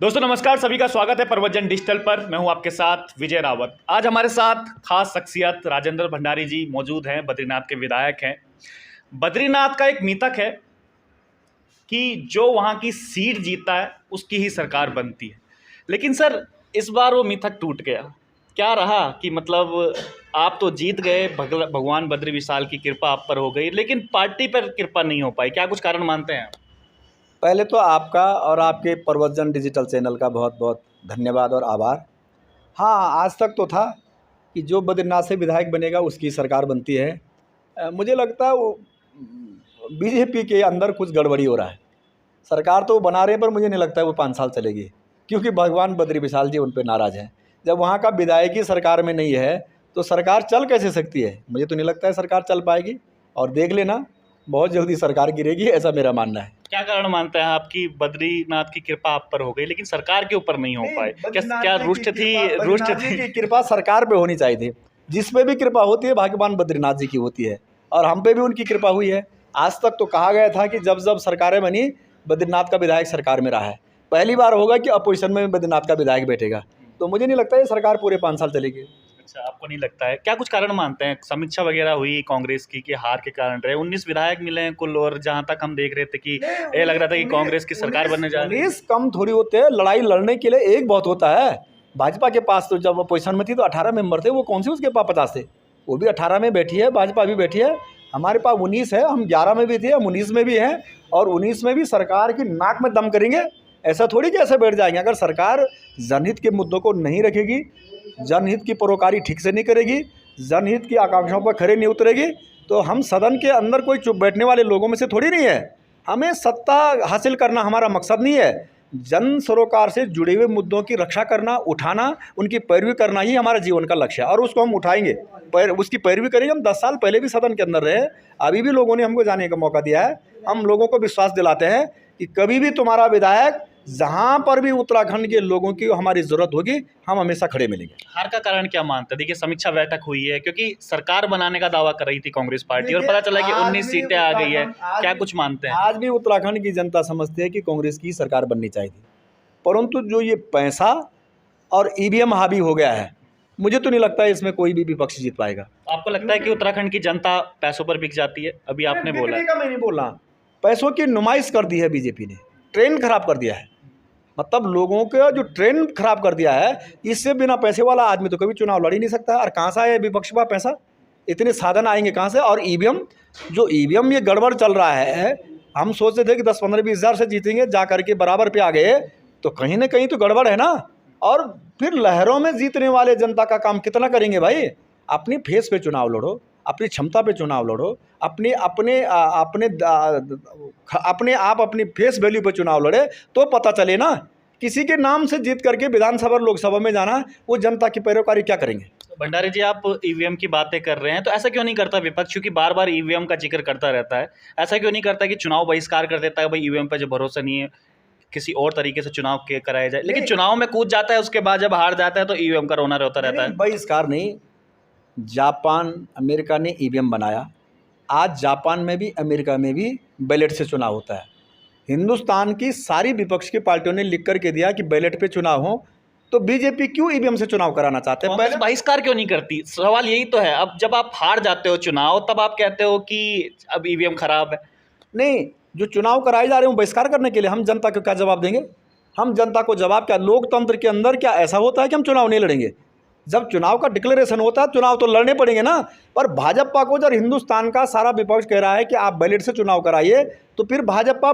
दोस्तों नमस्कार, सभी का स्वागत है प्रवचन डिजिटल पर। मैं हूं आपके साथ विजय रावत। आज हमारे साथ खास शख्सियत राजेंद्र भंडारी जी मौजूद हैं, बद्रीनाथ के विधायक हैं। बद्रीनाथ का एक मिथक है कि जो वहां की सीट जीतता है उसकी ही सरकार बनती है, लेकिन सर इस बार वो मिथक टूट गया। क्या रहा कि मतलब आप तो जीत गए, भगवान बद्री विशाल की कृपा आप पर हो गई, लेकिन पार्टी पर कृपा नहीं हो पाई। क्या कुछ कारण मानते हैं? पहले तो आपका और आपके प्रवचन डिजिटल चैनल का बहुत बहुत धन्यवाद और आभार। हाँ, आज तक तो था कि जो बद्रीनाथ से विधायक बनेगा उसकी सरकार बनती है। मुझे लगता है वो बीजेपी के अंदर कुछ गड़बड़ी हो रहा है। सरकार तो बना रहे हैं, पर मुझे नहीं लगता है वो 5 साल चलेगी, क्योंकि भगवान बद्री विशाल जी उन पर नाराज़ हैं। जब वहाँ का विधायक ही सरकार में नहीं है तो सरकार चल कैसे सकती है? मुझे तो नहीं लगता है सरकार चल पाएगी, और देख लेना बहुत जल्दी सरकार गिरेगी, ऐसा मेरा मानना है। क्या कारण मानते हैं आपकी बद्रीनाथ की कृपा आप पर हो गई लेकिन सरकार के ऊपर नहीं हो पाए? क्या रुष्ट थी की कृपा सरकार पे होनी चाहिए थी। जिस पे भी कृपा होती है भगवान बद्रीनाथ जी की होती है, और हम पे भी उनकी कृपा हुई है। आज तक तो कहा गया था कि जब जब सरकारें बनी बद्रीनाथ का विधायक सरकार में रहा है। पहली बार होगा कि अपोजिशन में बद्रीनाथ का विधायक बैठेगा, तो मुझे नहीं लगता ये सरकार पूरे 5 साल चलेगी। अच्छा, आपको नहीं लगता है? क्या कुछ कारण मानते हैं? समीक्षा वगैरह हुई कांग्रेस की कि हार के कारण रहे, 19 विधायक मिले हैं कुल, और जहां तक हम देख रहे थे कि ये लग रहा था कि कांग्रेस की सरकार बनने जा रही है। 19 कम थोड़ी होते हैं, लड़ाई लड़ने के लिए एक बहुत होता है। भाजपा के पास तो जब अपोजिशन में थी तो 18 मेंबर थे, वो कौन से उसके पास 50 थे? वो भी 18 में बैठी है, भाजपा भी बैठी है। हमारे पास 19 है, हम 11 में भी थे, हम 19 में भी हैं, और 19 में भी सरकार की नाक में दम करेंगे। ऐसा थोड़ी कि ऐसे बैठ जाएंगे। अगर सरकार जनहित के मुद्दों को नहीं रखेगी, जनहित की परोकारी ठीक से नहीं करेगी, जनहित की आकांक्षाओं पर खरे नहीं उतरेगी, तो हम सदन के अंदर कोई चुप बैठने वाले लोगों में से थोड़ी नहीं है। हमें सत्ता हासिल करना हमारा मकसद नहीं है। जन सरोकार से जुड़े हुए मुद्दों की रक्षा करना, उठाना, उनकी पैरवी करना ही हमारा जीवन का लक्ष्य है, और उसको हम उठाएंगे, उसकी पैरवी करेंगे। हम 10 साल पहले भी सदन के अंदर रहे, अभी भी लोगों ने हमको जाने का मौका दिया है। हम लोगों को विश्वास दिलाते हैं कि कभी भी तुम्हारा विधायक जहाँ पर भी उत्तराखंड के लोगों की हमारी ज़रूरत होगी, हम हमेशा खड़े मिलेंगे। हार का कारण क्या मानते हैं? देखिए, समीक्षा बैठक हुई है क्योंकि सरकार बनाने का दावा कर रही थी कांग्रेस पार्टी, और पता चला कि 19 सीटें आ गई है। क्या कुछ मानते हैं? आज भी उत्तराखंड की जनता समझती है कि कांग्रेस की सरकार बननी चाहिए थी, परंतु जो ये पैसा और ईवीएम हावी हो गया है, मुझे तो नहीं लगता है इसमें कोई भी विपक्ष जीत पाएगा। आपको लगता है कि उत्तराखंड की जनता पैसों पर बिक जाती है? अभी आपने बोला है। मैं नहीं बोल रहा, पैसों की नुमाइश कर दी है बीजेपी ने, ट्रेंड खराब कर दिया है। मतलब लोगों का जो ट्रेंड खराब कर दिया है, इससे बिना पैसे वाला आदमी तो कभी चुनाव लड़ ही नहीं सकता। और कहाँ से आए विपक्ष का पैसा? इतने साधन आएंगे कहाँ से? और ईवीएम, जो ईवीएम ये गड़बड़ चल रहा है, हम सोचते थे कि 10, 15, 20 हज़ार से जीतेंगे, जा करके बराबर पे आ गए, तो कहीं ना कहीं तो गड़बड़ है ना। और फिर लहरों में जीतने वाले जनता का काम कितना करेंगे भाई? अपनी फेस पे चुनाव लड़ो, अपनी क्षमता पे चुनाव लड़ो, अपने अपने अपने अपने आप अपनी फेस वैल्यू पे चुनाव लड़े, तो पता चले ना। किसी के नाम से जीत करके विधानसभा और लोकसभा में जाना, वो जनता की पैरोकारी क्या करेंगे? भंडारी जी, आप ईवीएम की बातें कर रहे हैं, तो ऐसा क्यों नहीं करता विपक्ष? क्योंकि बार बार ईवीएम का जिक्र करता रहता है, ऐसा क्यों नहीं करता कि चुनाव बहिष्कार कर देता है? भाई, ईवीएम पे जो भरोसा नहीं है, किसी और तरीके से चुनाव के कराया जाए। लेकिन चुनाव में कूद जाता है, उसके बाद जब हार जाता है तो ईवीएम का रोना रोता रहता है। बहिष्कार नहीं, जापान अमेरिका ने ईवीएम बनाया, आज जापान में भी अमेरिका में भी बैलेट से चुनाव होता है। हिंदुस्तान की सारी विपक्ष की पार्टियों ने लिख करके दिया कि बैलेट पे चुनाव हो, तो बीजेपी क्यों ईवीएम से चुनाव कराना चाहते हैं? पहले बहिष्कार क्यों नहीं करती? सवाल यही तो है। अब जब आप हार जाते हो चुनाव, तब आप कहते हो कि अब ईवीएम खराब है। नहीं, जो चुनाव कराए जा रहे हैं बहिष्कार करने के लिए, हम जनता को क्या जवाब देंगे? हम जनता को जवाब क्या? लोकतंत्र के अंदर क्या ऐसा होता है कि हम चुनाव नहीं लड़ेंगे? जब चुनाव का डिक्लेरेशन होता है, चुनाव तो लड़ने पड़ेंगे ना। पर भाजपा को जब हिंदुस्तान का सारा विपक्ष कह रहा है कि आप बैलेट से चुनाव कराइए, तो फिर भाजपा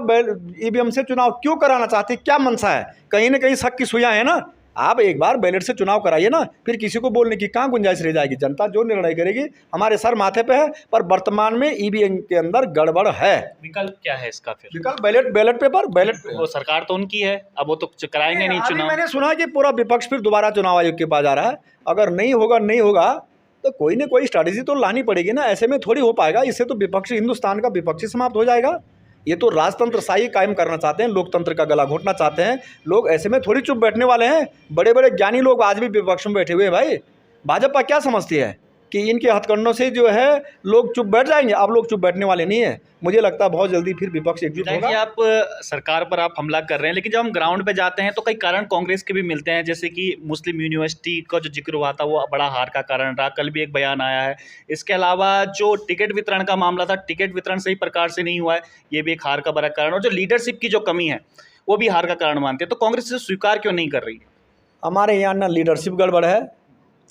ईवीएम से चुनाव क्यों कराना चाहती है? क्या मनसा है? कहीं ना कहीं शक की सुइयां है ना। आप एक बार बैलेट से चुनाव कराइए ना, फिर किसी को बोलने की कहाँ गुंजाइश रह जाएगी? जनता जो निर्णय करेगी हमारे सर माथे पे है, पर वर्तमान में ईवीएम के अंदर गड़बड़ है। विकल्प क्या है इसका? फिर विकल्प बैलेट पेपर, वो सरकार तो उनकी है, अब वो तो कराएंगे नहीं चुनाव। मैंने सुना कि पूरा विपक्ष फिर दोबारा चुनाव आयोग के पास जा रहा है। अगर नहीं होगा तो कोई ना कोई स्ट्रैटेजी तो लानी पड़ेगी ना। ऐसे में थोड़ी हो पाएगा। इससे तो विपक्ष, हिंदुस्तान का विपक्ष ही समाप्त हो जाएगा। ये तो राजतंत्र शाही कायम करना चाहते हैं, लोकतंत्र का गला घोटना चाहते हैं लोग। ऐसे में थोड़ी चुप बैठने वाले हैं। बड़े बड़े ज्ञानी लोग आज भी विपक्ष में बैठे हुए हैं भाई। भाजपा क्या समझती है? कि इनके हथकंडों से जो है लोग चुप बैठ जाएंगे। अब लोग चुप बैठने वाले नहीं है। मुझे लगता है बहुत जल्दी फिर विपक्ष एकजुट विधायक जी, होगा। आप सरकार पर आप हमला कर रहे हैं, लेकिन जब हम ग्राउंड पे जाते हैं तो कई कारण कांग्रेस के भी मिलते हैं, जैसे कि मुस्लिम यूनिवर्सिटी का जो जिक्र हुआ था वो बड़ा हार का कारण रहा, कल भी एक बयान आया है। इसके अलावा जो टिकट वितरण का मामला था, टिकट वितरण सही प्रकार से नहीं हुआ है, ये भी एक हार का बड़ा कारण, और जो लीडरशिप की जो कमी है वो भी हार का कारण मानते हैं। तो कांग्रेस इसे स्वीकार क्यों नहीं कर रही? हमारे यहाँ ना लीडरशिप गड़बड़ है,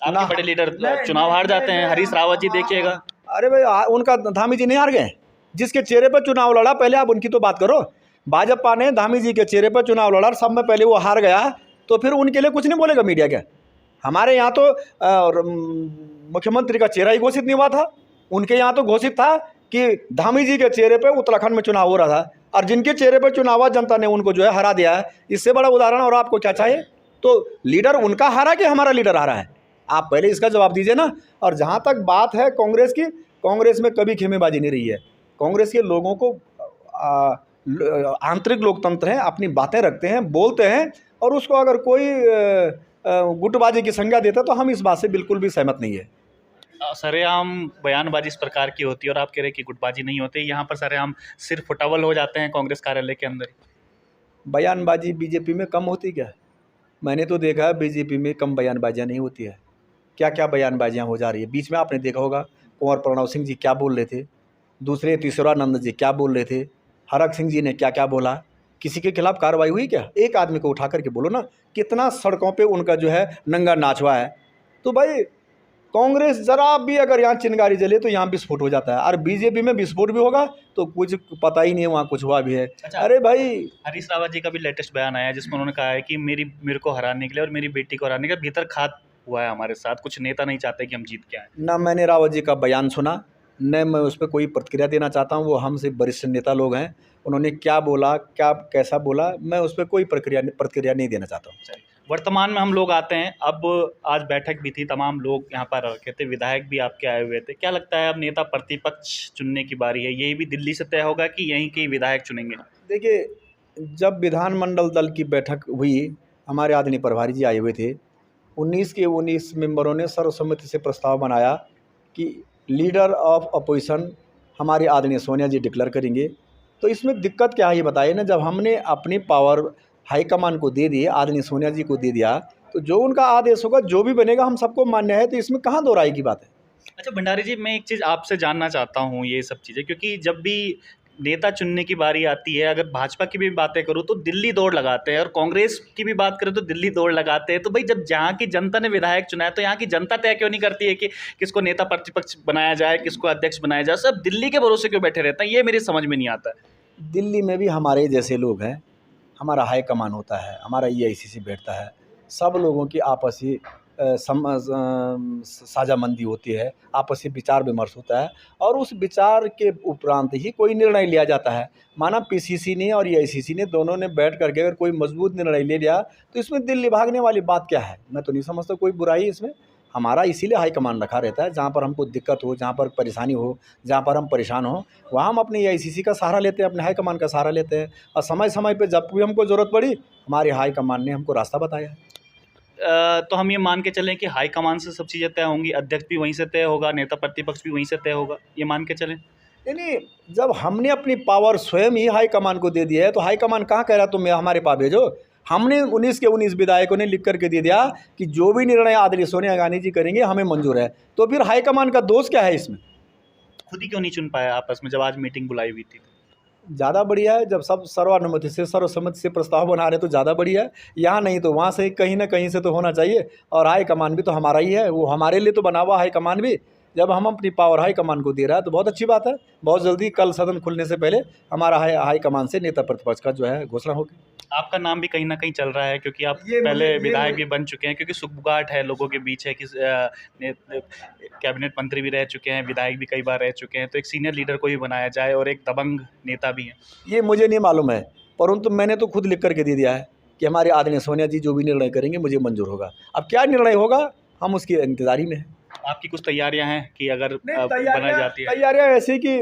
आपके बड़े लीडर चुनाव हार जाते हैं, हरीश रावत जी देखिएगा। अरे भाई उनका धामी जी नहीं हार गए? जिसके चेहरे पर चुनाव लड़ा, पहले आप उनकी तो बात करो। भाजपा ने धामी जी के चेहरे पर चुनाव लड़ा, सब में पहले वो हार गया, तो फिर उनके लिए कुछ नहीं बोलेगा मीडिया क्या? हमारे यहाँ तो मुख्यमंत्री का चेहरा ही घोषित नहीं हुआ था। उनके यहाँ तो घोषित था कि धामी जी के चेहरे पर उत्तराखंड में चुनाव हो रहा था, और जिनके चेहरे पर चुनाव हुआ जनता ने उनको जो है हरा दिया है। इससे बड़ा उदाहरण और आपको क्या चाहिए? तो लीडर उनका हारा कि हमारा लीडर हारा है? आप पहले इसका जवाब दीजिए ना। और जहाँ तक बात है कांग्रेस की, कांग्रेस में कभी खेमेबाजी नहीं रही है। कांग्रेस के लोगों को आंतरिक लोकतंत्र है, अपनी बातें रखते हैं, बोलते हैं, और उसको अगर कोई गुटबाजी की संज्ञा देता है तो हम इस बात से बिल्कुल भी सहमत नहीं है। सरेआम बयानबाजी इस प्रकार की होती है, और आप कह रहे हैं कि गुटबाजी नहीं होती। यहाँ पर सरेआम सिर फुटबल हो जाते हैं कांग्रेस कार्यालय के अंदर। बयानबाजी बीजेपी में कम होती क्या? मैंने तो देखा है बीजेपी में कम बयानबाजियाँ नहीं होती है। क्या क्या बयानबाजियाँ हो जा रही है। बीच में आपने देखा होगा कुंवर प्रणव सिंह जी क्या बोल रहे थे, दूसरे तीसरानंद जी क्या बोल रहे थे, हरक सिंह जी ने क्या क्या बोला। किसी के खिलाफ कार्रवाई हुई क्या? एक आदमी को उठा करके बोलो ना। कितना सड़कों पे उनका जो है नंगा नाच हुआ है। तो भाई कांग्रेस जरा भी अगर यहाँ चिंगारी जले तो यहाँ विस्फोट हो जाता है, और बीजेपी में विस्फोट भी होगा तो कुछ पता ही नहीं वहाँ कुछ हुआ भी है। अच्छा, अरे भाई हरीश रावत जी का भी लेटेस्ट बयान आया है जिसमें उन्होंने कहा है कि मेरे को हराने के लिए और मेरी बेटी को हराने के लिए भीतर खात हुआ है हमारे साथ, कुछ नेता नहीं चाहते कि हम जीत के आए। ना मैंने रावत जी का बयान सुना, न मैं उस पर कोई प्रतिक्रिया देना चाहता हूँ। वो हमसे वरिष्ठ नेता लोग हैं, उन्होंने क्या बोला, क्या कैसा बोला, मैं उस पर कोई प्रतिक्रिया नहीं देना चाहता हूँ। वर्तमान में हम लोग आते हैं, अब आज बैठक भी थी, तमाम लोग यहाँ पर रखे थे, विधायक भी आपके आए हुए थे। क्या लगता है अब नेता प्रतिपक्ष चुनने की बारी है? यही भी दिल्ली से तय होगा कि यहीं के विधायक चुनेंगे? देखिए, जब विधानमंडल दल की बैठक हुई, हमारे आदरणीय प्रभारी जी आए हुए थे। 19 के 19 मेंबरों ने सर्वसम्मति से प्रस्ताव बनाया कि लीडर ऑफ अपोजिशन हमारे आदरणीय सोनिया जी डिक्लेयर करेंगे। तो इसमें दिक्कत क्या है ये बताइए ना। जब हमने अपनी पावर हाईकमान को दे दी, आदरणीय सोनिया जी को दे दिया, तो जो उनका आदेश होगा, जो भी बनेगा, हम सबको मान्य है। तो इसमें कहाँ दो राय की बात है? अच्छा भंडारी जी, मैं एक चीज़ आपसे जानना चाहता हूँ ये सब चीज़ें, क्योंकि जब भी नेता चुनने की बारी आती है, अगर भाजपा की भी बातें करूँ तो दिल्ली दौड़ लगाते हैं, और कांग्रेस की भी बात करें तो दिल्ली दौड़ लगाते हैं। तो भाई जब जहाँ की जनता ने विधायक चुना है तो यहाँ की जनता तय क्यों नहीं करती है कि किसको नेता प्रतिपक्ष बनाया जाए, किसको अध्यक्ष बनाया जाए? सब दिल्ली के भरोसे क्यों बैठे रहते हैं, ये मेरी समझ में नहीं आता है। दिल्ली में भी हमारे जैसे लोग हैं, हमारा हाईकमान होता है, हमारा EICC बैठता है, सब लोगों की आपसी साझामंदी होती है, आपसी विचार विमर्श होता है, और उस विचार के उपरांत ही कोई निर्णय लिया जाता है। माना PCC ने और EICC ने दोनों ने बैठ करके अगर कोई मजबूत निर्णय ले लिया तो इसमें दिल्ली भागने वाली बात क्या है? मैं तो नहीं समझता कोई बुराई इसमें। हमारा इसीलिए हाईकमान रखा रहता है, जहाँ पर हमको दिक्कत हो, जहाँ पर परेशानी हो, जहाँ पर हम परेशान हो, वहाँ हम अपने EICC का सहारा लेते हैं, अपने हाईकमान का सहारा लेते हैं। और समय समय पे जब भी हमको ज़रूरत पड़ी, हमारे हाईकमान ने हमको रास्ता बताया। तो हम ये मान के चलें कि हाईकमान से सब चीज़ें तय होंगी, अध्यक्ष भी वहीं से तय होगा, नेता प्रतिपक्ष भी वहीं से तय होगा, ये मान के चलें? यानी जब हमने अपनी पावर स्वयं ही हाईकमान को दे दिया है, तो हाईकमान कहाँ कह रहा तुम हमारे पास भेजो? हमने 19 के 19 विधायकों ने लिख करके दे दिया कि जो भी निर्णय आदरणीय सोनिया गांधी जी करेंगे हमें मंजूर है। तो फिर हाईकमान का दोष क्या है इसमें? खुद ही क्यों नहीं चुन पाया आपस में, जब आज मीटिंग बुलाई हुई थी? ज़्यादा बढ़िया है जब सब सर्वानुमति से, सर्वसम्मति से प्रस्ताव बना रहे तो ज़्यादा बढ़िया है। यहाँ नहीं तो वहाँ से, कहीं ना कहीं से तो होना चाहिए। और हाईकमान भी तो हमारा ही है, वो हमारे लिए तो बना हुआ हाईकमान भी। जब हम अपनी पावर हाईकमान को दे रहा है तो बहुत अच्छी बात है। बहुत जल्दी कल सदन खुलने से पहले हमारा हाईकमान से नेता प्रतिपक्ष का जो है घोषणा होगी। आपका नाम भी कहीं ना कहीं चल रहा है, क्योंकि आप पहले विधायक भी बन चुके हैं, क्योंकि सुगबुगाहट है लोगों के बीच है कि कैबिनेट मंत्री भी रह चुके हैं, विधायक भी कई बार रह चुके हैं, तो एक सीनियर लीडर को ही बनाया जाए, और एक दबंग नेता भी हैं। ये मुझे नहीं मालूम है, परंतु मैंने तो खुद लिख करके दे दिया है कि हमारे आदरणीय सोनिया जी जो भी निर्णय करेंगे मुझे मंजूर होगा। अब क्या निर्णय होगा हम उसकी इंतज़ारी में हैं। आपकी कुछ तैयारियां हैं कि अगर बनाई जाती है? तैयारियां ऐसी कि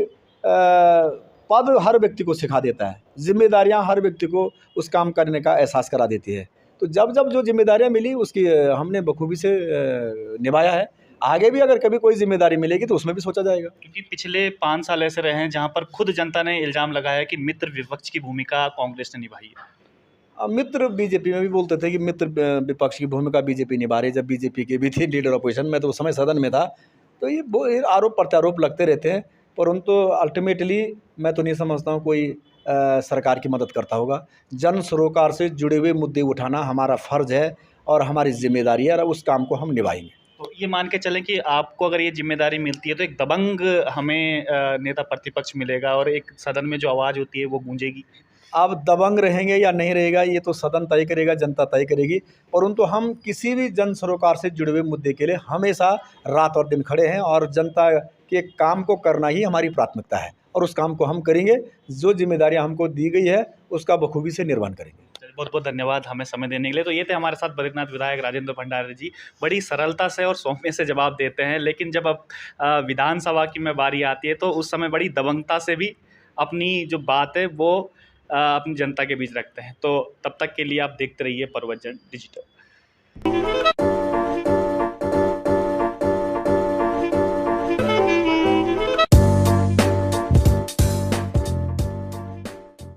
पद हर व्यक्ति को सिखा देता है, जिम्मेदारियां हर व्यक्ति को उस काम करने का एहसास करा देती है। तो जब जब जो जिम्मेदारियां मिली उसकी हमने बखूबी से निभाया है। आगे भी अगर कभी कोई जिम्मेदारी मिलेगी तो उसमें भी सोचा जाएगा। क्योंकि पिछले 5 साल ऐसे रहे हैं जहां पर खुद जनता ने इल्ज़ाम लगाया कि मित्र विपक्ष की भूमिका कांग्रेस ने निभाई है। मित्र बीजेपी में भी बोलते थे कि मित्र विपक्ष की भूमिका बीजेपी निभा रही है। जब बीजेपी के भी थे लीडर अपोजिशन में, तो उस समय सदन में था, तो ये आरोप प्रत्यारोप लगते रहते हैं, परंतु अल्टीमेटली मैं तो नहीं समझता हूँ कोई सरकार की मदद करता होगा। जन सरोकार से जुड़े हुए मुद्दे उठाना हमारा फ़र्ज है और हमारी जिम्मेदारी है, और उस काम को हम निभाएंगे। तो ये मान के चलें कि आपको अगर ये जिम्मेदारी मिलती है तो एक दबंग हमें नेता प्रतिपक्ष मिलेगा और एक सदन में जो आवाज़ होती है वो गूंजेगी। अब दबंग रहेंगे या नहीं रहेगा ये तो सदन तय करेगा, जनता तय करेगी, परंतु हम किसी भी जन सरोकार से जुड़े हुए मुद्दे के लिए हमेशा रात और दिन खड़े हैं, और जनता के काम को करना ही हमारी प्राथमिकता है, और उस काम को हम करेंगे। जो जिम्मेदारियां हमको दी गई है उसका बखूबी से निर्वहन करेंगे। बहुत बहुत धन्यवाद हमें समय देने के लिए। तो ये थे हमारे साथ बद्रीनाथ विधायक राजेंद्र भंडारी जी। बड़ी सरलता से और सौम्य से जवाब देते हैं, लेकिन जब अब विधानसभा की में बारी आती है तो उस समय बड़ी दबंगता से भी अपनी जो बात है वो अपनी जनता के बीच रखते हैं। तो तब तक के लिए आप देखते रहिए प्रवचन डिजिटल।